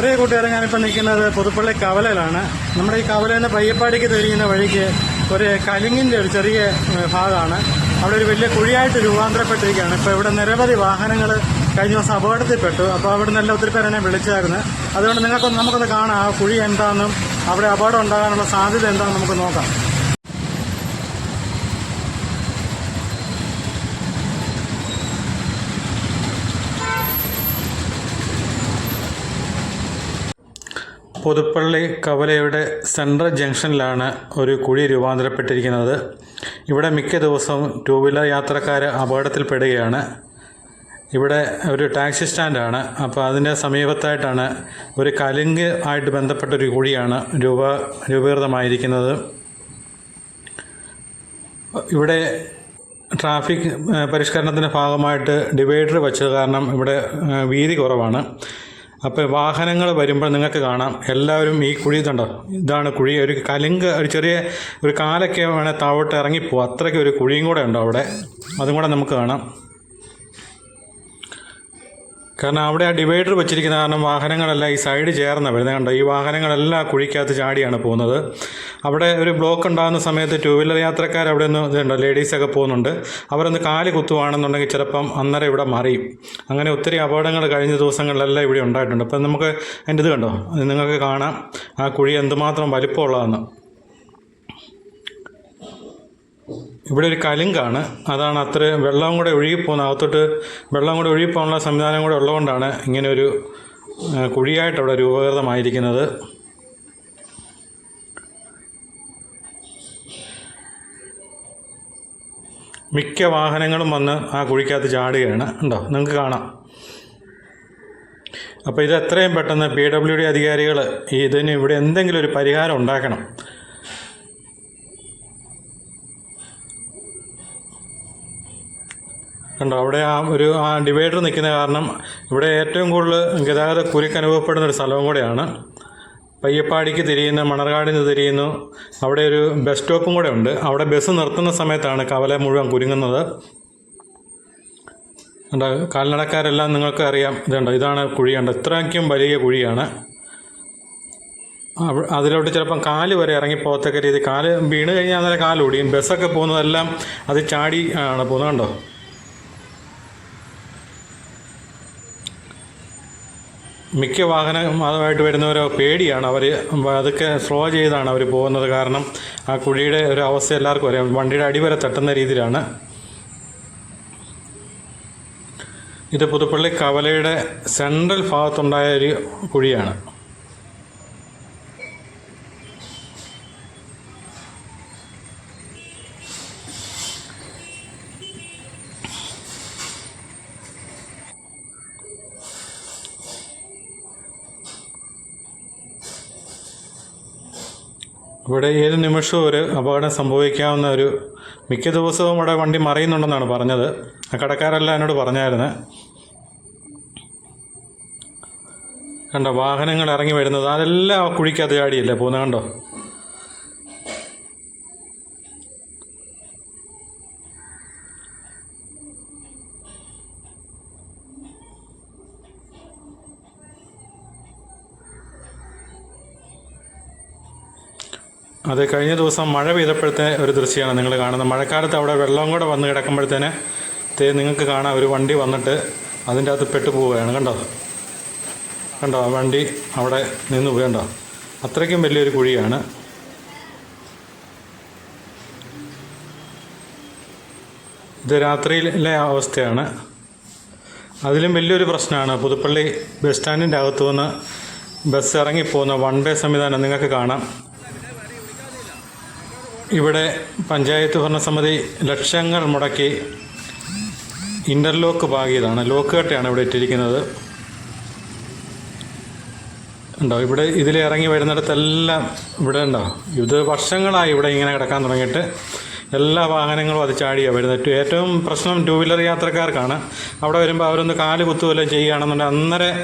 പ്രിയ കൂട്ടുകാരെ, ഞാനിപ്പോൾ നിൽക്കുന്നത് പുതുപ്പള്ളി കവലയിലാണ്. നമ്മുടെ ഈ കവലയിൽ നിന്ന് പയ്യപ്പാടിക്ക് തിരിയുന്ന വഴിക്ക് ഒരു കലിങ്ങിൻ്റെ ഒരു ചെറിയ ഭാഗമാണ്. അവിടെ ഒരു വലിയ കുഴിയായിട്ട് രൂപാന്തരപ്പെട്ടിരിക്കുകയാണ്. ഇപ്പോൾ ഇവിടെ നിരവധി വാഹനങ്ങൾ കഴിഞ്ഞ ദിവസം അപകടത്തിൽപ്പെട്ടു. അപ്പോൾ അവിടെ നിന്നെല്ലാം ഒത്തിരി പേരെന്നെ വിളിച്ചായിരുന്നു. അതുകൊണ്ട് നമുക്കൊന്ന് കാണാം ആ കുഴി എന്താണെന്നും അവിടെ അപകടം ഉണ്ടാകാനുള്ള സാധ്യത എന്താണെന്ന് നമുക്ക് നോക്കാം. പുതുപ്പള്ളി കവലയുടെ സെൻട്രൽ ജംഗ്ഷനിലാണ് ഒരു കുഴി രൂപാന്തരപ്പെട്ടിരിക്കുന്നത്. ഇവിടെ മിക്ക ദിവസവും ടൂ വീലർ യാത്രക്കാർ അപകടത്തിൽപ്പെടുകയാണ്. ഇവിടെ ഒരു ടാക്സി സ്റ്റാൻഡാണ്. അപ്പോൾ അതിൻ്റെ സമീപത്തായിട്ടാണ് ഒരു കലുങ്ക് ആയിട്ട് ബന്ധപ്പെട്ടൊരു കുഴിയാണ് രൂപീകൃതമായിരിക്കുന്നത്. ഇവിടെ ട്രാഫിക് പരിഷ്കരണത്തിൻ്റെ ഭാഗമായിട്ട് ഡിവൈഡർ വെച്ചത് കാരണം ഇവിടെ വീതി കുറവാണ്. അപ്പോൾ വാഹനങ്ങൾ വരുമ്പോൾ നിങ്ങൾക്ക് കാണാം എല്ലാവരും ഈ കുഴി കണ്ടോ, ഇതാണ് കുഴി. ഒരു കലുങ്ക്, ഒരു ചെറിയ ഒരു കാലൊക്കെ വേണേൽ താഴോട്ട് ഇറങ്ങിപ്പോവും. അത്രയ്ക്ക് ഒരു കുഴിയും കൂടെ ഉണ്ടോ അവിടെ, അതും കൂടെ നമുക്ക് കാണാം. കാരണം അവിടെ ആ ഡിവൈഡർ വെച്ചിരിക്കുന്ന കാരണം വാഹനങ്ങളെല്ലാം ഈ സൈഡ് ചേർന്നാണ് വരുന്നത്. കണ്ടോ, ഈ വാഹനങ്ങളെല്ലാം കുഴിക്കകത്ത് ചാടിയാണ് പോകുന്നത്. അവിടെ ഒരു ബ്ലോക്ക് ഉണ്ടാകുന്ന സമയത്ത് ടൂ വീലർ യാത്രക്കാർ അവിടെ നിന്ന് ഇതുണ്ടോ, ലേഡീസൊക്കെ പോകുന്നുണ്ട്. അവരൊന്ന് കാല് കുത്തുവാണെന്നുണ്ടെങ്കിൽ ചിലപ്പം അന്നേരം ഇവിടെ മറിയും. അങ്ങനെ ഒത്തിരി അപകടങ്ങൾ കഴിഞ്ഞ ദിവസങ്ങളിലെല്ലാം ഇവിടെ ഉണ്ടായിട്ടുണ്ട്. അപ്പം നമുക്ക് അതിൻ്റെ ഇത് കണ്ടോ, നിങ്ങൾക്ക് കാണാം ആ കുഴി എന്തുമാത്രം വലിപ്പമുള്ളതെന്ന്. ഇവിടെ ഒരു കലുങ്കാണ്, അതാണ് അത്ര വെള്ളം കൂടെ ഒഴുകിപ്പോകുന്ന, അകത്തോട്ട് വെള്ളം കൂടെ ഒഴുകിപ്പോകാനുള്ള സംവിധാനം കൂടെ ഉള്ളതുകൊണ്ടാണ് ഇങ്ങനെ ഒരു കുഴിയായിട്ട് അവിടെ രൂപീകൃതമായിരിക്കുന്നത്. മിക്ക വാഹനങ്ങളും വന്ന് ആ കുഴിക്കകത്ത് ചാടുകയാണ്. ഉണ്ടോ, നിങ്ങൾക്ക് കാണാം. അപ്പോൾ ഇത് എത്രയും പെട്ടെന്ന് PWD അധികാരികൾ ഇതിന് ഇവിടെ എന്തെങ്കിലും ഒരു പരിഹാരം ഉണ്ടാക്കണം. കണ്ടോ, അവിടെ ആ ഡിവൈഡർ നിൽക്കുന്ന കാരണം ഇവിടെ ഏറ്റവും കൂടുതൽ ഗതാഗത കുരുക്ക് അനുഭവപ്പെടുന്ന ഒരു സ്ഥലവും കൂടെയാണ്. പയ്യപ്പാടിക്ക് തിരിയുന്ന, മണർകാടിന് തിരിയുന്നു. അവിടെ ഒരു ബസ് സ്റ്റോപ്പും കൂടെ ഉണ്ട്. അവിടെ ബസ് നിർത്തുന്ന സമയത്താണ് കവല മുഴുവൻ കുരുങ്ങുന്നത്. കണ്ടോ, കാൽനടക്കാരെല്ലാം നിങ്ങൾക്ക് അറിയാം. ഇതുണ്ടോ, ഇതാണ് കുഴിയുണ്ട്. ഇത്രയ്ക്കും വലിയ കുഴിയാണ്. അതിലോട്ട് ചിലപ്പം കാല് വരെ ഇറങ്ങിപ്പോകത്തക്ക രീതി, കാല് വീണ് കഴിഞ്ഞാൽ അന്നേരം കാലൊടിയും. ബസ്സൊക്കെ പോകുന്നതെല്ലാം അത് ചാടി ആണ് പോകുന്നത്. കണ്ടോ, മിക്ക വാഹനമായിട്ട് വരുന്നവരോ പേടിയാണ്. അവർ അതൊക്കെ സ്ലോ ചെയ്താണ് അവർ പോകുന്നത്. കാരണം ആ കുഴിയുടെ ഒരു അവസ്ഥ എല്ലാവർക്കും അറിയാം. വണ്ടിയുടെ അടിവരെ തട്ടുന്ന രീതിയിലാണ്. ഇത് പുതുപ്പള്ളി കവലയുടെ സെൻട്രൽ ഭാഗത്തുണ്ടായ ഒരു കുഴിയാണ്. ഇവിടെ ഏത് നിമിഷവും ഒരു അപകടം സംഭവിക്കാവുന്ന മിക്ക ദിവസവും ഇവിടെ വണ്ടി മറിയുന്നുണ്ടെന്നാണ് പറഞ്ഞത്. ആ കടക്കാരെല്ലാം എന്നോട് പറഞ്ഞായിരുന്നു. കണ്ടോ, വാഹനങ്ങൾ ഇറങ്ങി വരുന്നത് അതെല്ലാം കുഴിക്കകത്ത് ചാടിയല്ലേ പോകുന്നത്. കണ്ടോ, അത് കഴിഞ്ഞ ദിവസം മഴ പെയ്തപ്പോഴത്തെ ഒരു ദൃശ്യമാണ് നിങ്ങൾ കാണുന്നത്. മഴക്കാലത്ത് അവിടെ വെള്ളം കൂടെ വന്ന് കിടക്കുമ്പോഴത്തേന് നിങ്ങൾക്ക് കാണാം ഒരു വണ്ടി വന്നിട്ട് അതിൻ്റെ അകത്ത് പെട്ടുപോവുകയാണ്. കണ്ടോ, കണ്ടോ, ആ വണ്ടി അവിടെ നിന്ന് പോകണ്ടോ, അത്രയ്ക്കും വലിയൊരു കുഴിയാണ്. ഇത് രാത്രിയിലെ അവസ്ഥയാണ്. അതിലും വലിയൊരു പ്രശ്നമാണ് പുതുപ്പള്ളി ബസ് സ്റ്റാൻഡിൻ്റെ അകത്തു നിന്ന് ബസ് ഇറങ്ങിപ്പോകുന്ന വൺ വേ സംവിധാനം നിങ്ങൾക്ക് കാണാം. ഇവിടെ പഞ്ചായത്ത് ഭരണസമിതി ലക്ഷങ്ങൾ മുടക്കി ഇൻ്റർലോക്ക് പാകിയതാണ്. ലോക്ക് കെട്ടയാണ് ഇവിടെ ഇട്ടിരിക്കുന്നത്. ഉണ്ടോ, ഇവിടെ ഇതിൽ ഇറങ്ങി വരുന്നിടത്തെല്ലാം ഇവിടെ ഉണ്ടോ, ഇത് വർഷങ്ങളായി ഇവിടെ ഇങ്ങനെ കിടക്കാൻ തുടങ്ങിയിട്ട്. എല്ലാ വാഹനങ്ങളും അത് ചാടിയാണ് വരുന്നത്. ഏറ്റവും പ്രശ്നം ടൂ വീലർ യാത്രക്കാർക്കാണ്. അവിടെ വരുമ്പോൾ അവരൊന്ന് കാല് കുത്തുവല്ലോ ചെയ്യുകയാണെന്നുണ്ടെങ്കിൽ അന്നേരം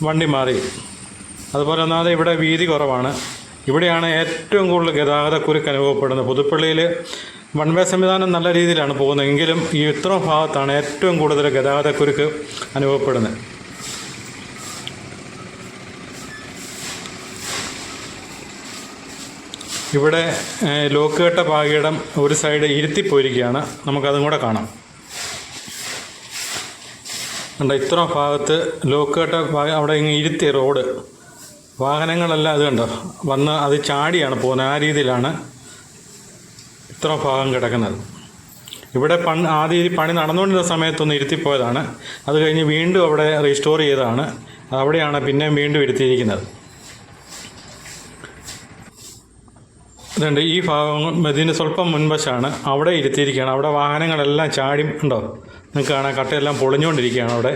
വണ്ടി മാറി. അതുപോലെ ഒന്നാമത് ഇവിടെ വീതി കുറവാണ്. ഇവിടെയാണ് ഏറ്റവും കൂടുതൽ ഗതാഗത കുരുക്ക് അനുഭവപ്പെടുന്നത്. പുതുപ്പള്ളിയിൽ വൺ വേ സംവിധാനം നല്ല രീതിയിലാണ് പോകുന്നതെങ്കിലും ഈ ഇത്രയും ഭാഗത്താണ് ഏറ്റവും കൂടുതൽ ഗതാഗത കുരുക്ക് അനുഭവപ്പെടുന്നത്. ഇവിടെ ലോക്കുകെട്ട പാകിയിടം ഒരു സൈഡ് ഇരുത്തിപ്പോയിരിക്കുകയാണ്. നമുക്കതും കൂടെ കാണാം. കണ്ടോ, ഇത്ര ഭാഗത്ത് ലോക്കുകെട്ട അവിടെ ഇങ്ങനെ ഇരുത്തി റോഡ്, വാഹനങ്ങളെല്ലാം അത് കണ്ടോ വന്ന് അത് ചാടിയാണ് പോകുന്നത്. ആ രീതിയിലാണ് ഇത്ര ഭാഗം കിടക്കുന്നത്. ഇവിടെ ആദ്യം ഈ പണി നടന്നുകൊണ്ടിരുന്ന സമയത്തൊന്ന് ഇരുത്തിപ്പോയതാണ്. അത് കഴിഞ്ഞ് വീണ്ടും അവിടെ റീസ്റ്റോർ ചെയ്തതാണ്. അവിടെയാണ് പിന്നെയും വീണ്ടും ഇരുത്തിയിരിക്കുന്നത്. ഇതുണ്ട്, ഈ ഭാഗം ഇതിന് സ്വല്പം മുൻവശമാണ്. അവിടെ ഇരുത്തിയിരിക്കുകയാണ്. അവിടെ വാഹനങ്ങളെല്ലാം ചാടി ഉണ്ടോ, നിങ്ങൾക്ക് കാണാം, കട്ടയെല്ലാം പൊളിഞ്ഞുകൊണ്ടിരിക്കുകയാണ് അവിടെ.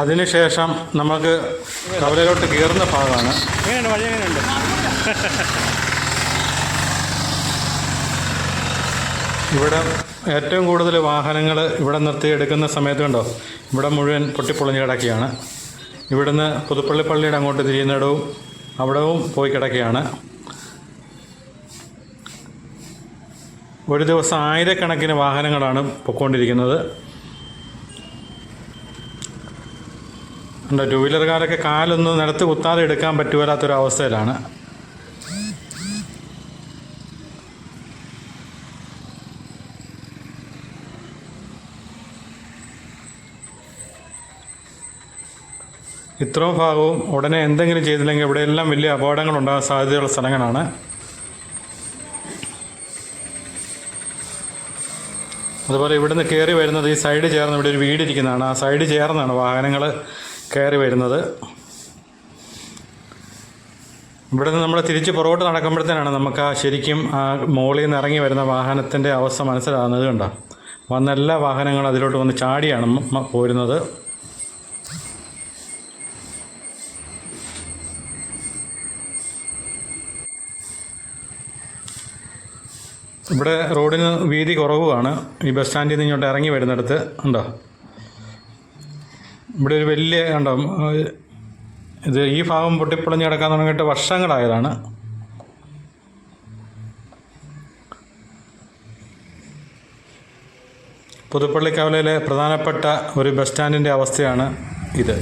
അതിനുശേഷം നമുക്ക് കവലയിലോട്ട് കയറുന്ന ഭാഗമാണ്. ഇവിടെ ഏറ്റവും കൂടുതൽ വാഹനങ്ങൾ ഇവിടെ നിർത്തി എടുക്കുന്ന സമയത്ത് കണ്ടോ, ഇവിടെ മുഴുവൻ പൊട്ടിപ്പൊളിഞ്ഞ് കിടക്കുകയാണ്. ഇവിടുന്ന് പുതുപ്പള്ളി പള്ളിയുടെ അങ്ങോട്ട് തിരിയുന്നിടവും അവിടവും പോയി കിടക്കുകയാണ്. ഒരു ദിവസം ആയിരക്കണക്കിന് വാഹനങ്ങളാണ് പൊയ്ക്കൊണ്ടിരിക്കുന്നത്. ടൂ വീലർകാരൊക്കെ കാലൊന്നും നിലത്ത് കുത്താതെ എടുക്കാൻ പറ്റുവരാത്തൊരവസ്ഥയിലാണ്. ഇത്രയും ഭാഗവും ഉടനെ എന്തെങ്കിലും ചെയ്തില്ലെങ്കിൽ ഇവിടെയെല്ലാം വലിയ അപകടങ്ങളുണ്ടാകാൻ സാധ്യതയുള്ള സ്ഥലങ്ങളാണ്. അതുപോലെ ഇവിടുന്ന് കയറി വരുന്നത് ഈ സൈഡ് ചേർന്ന് ഇവിടെ ഒരു വീടിരിക്കുന്നതാണ്. ആ സൈഡ് ചേർന്നാണ് വാഹനങ്ങൾ കയറി വരുന്നത്. ഇവിടുന്ന് നമ്മൾ തിരിച്ച് പുറകോട്ട് നടക്കുമ്പോഴത്തേനാണ് നമുക്ക് ശരിക്കും ആ മോളിൽ നിന്ന് ഇറങ്ങി വരുന്ന വാഹനത്തിൻ്റെ അവസ്ഥ മനസ്സിലാകുന്നത്. കണ്ടോ, വന്ന എല്ലാ വാഹനങ്ങളും അതിലോട്ട് വന്ന് ചാടിയാണ് പോരുന്നത്. ഇവിടെ റോഡിന് വീതി കുറവുമാണ്. ഈ ബസ് സ്റ്റാൻഡിൽ നിന്ന് ഇങ്ങോട്ട് ഇറങ്ങി വരുന്നിടത്ത് ഉണ്ടോ, ഇവിടെ ഒരു വലിയ കണ്ടോ, ഇത് ഈ ഭാഗം പൊട്ടിപ്പൊളിഞ്ഞ് കിടക്കാൻ തുടങ്ങിയിട്ട് വർഷങ്ങളായതാണ്. പുതുപ്പള്ളി കവലയിലെ പ്രധാനപ്പെട്ട ഒരു ബസ് സ്റ്റാൻഡിൻ്റെ അവസ്ഥയാണ് ഇത്.